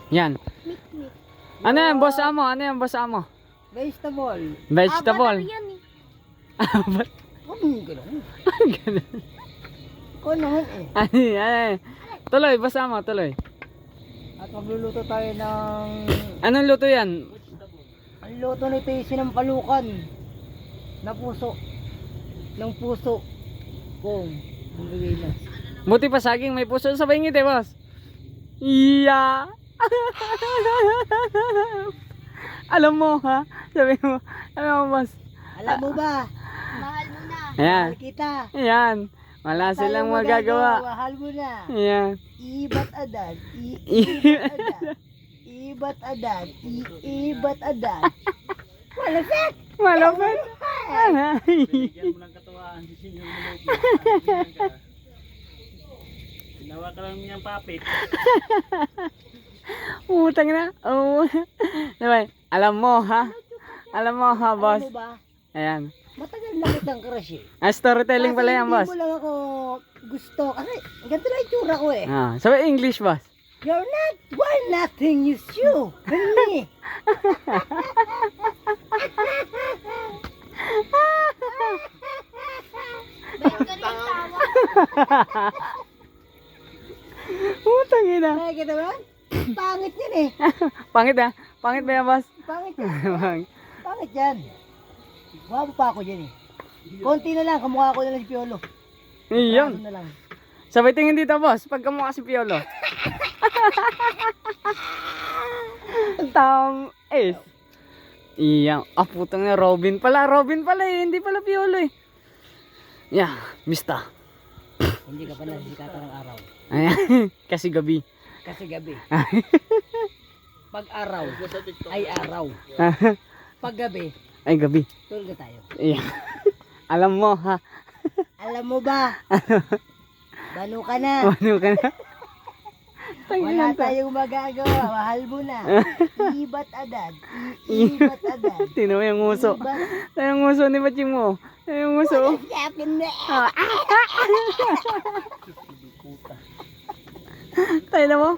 Yan. Ano yan, boss amo? Ano yan, boss amo? Vegetable. Vegetable. yan eh. Ba't Ganun. ganun? Ko naman eh. Ay. Tuloy, boss amo, tuloy. At magluluto tayo ng... Anong luto yan? Ang luto nito ay sinampalukan na puso. Ng puso. Kung Pilipinas. Buti pa saging, may puso sa bingit eh, boss. Iya. Alam mo ha? Sabi mo, alam mo boss. Alam mo ba? Mahal mo na. Ayan. Mahal kita. Ayan. Wala silang magagawa. Mahal mo na. Ayan. Ibat adan. Ibat adan. Ibat adan. Ibat adan. Malapit. Malapit. Bigyan mo ng katuwaan si Senyor Malobi. Ginawa ka lang niyang papit. Utang na. Oo. Diba? Alam mo ha? Alam mo ha, boss? Alam mo ba? Ayan. Matagal na kitang crush eh. Storytelling pala yan, boss. Hindi mo lang ako gusto. Kasi ganito lang yung tsura ko eh. Sabi English, boss. You're not, why nothing is you than me. Ba't ka rin tawa? Utang ina. Nakikita ba? Pangit yan eh. Pangit ha? Pangit ba yan, boss? Pangit yan. Pangit yan. Guwapo pa ako dyan eh. Konti na lang, kamukha ko na lang si Piolo. Iyon. Kaso na lang. Sabay tingin dito, boss. Pag kamukha si Piolo. Tam is. Iyang. Putang na. Robin pala. Robin pala eh. Hindi pala Piolo eh. Yeah. Mista. Hindi ka pa nasisikatan ng araw. Ayan. Kasi gabi. Kasi gabi. Pag araw, ay araw. Pag gabi, Ay, gabi. tulog na tayo. Yeah. Alam mo ha. Alam mo ba? Bano ka na. Ano ka na? Wala tayong magagawa. Mahal mo na. Ibat adad. Ibat adad. Tino mo yung nguso. Ibat. Yung nguso ni Baching mo. Yung nguso. Yapin na. Tayo na mo.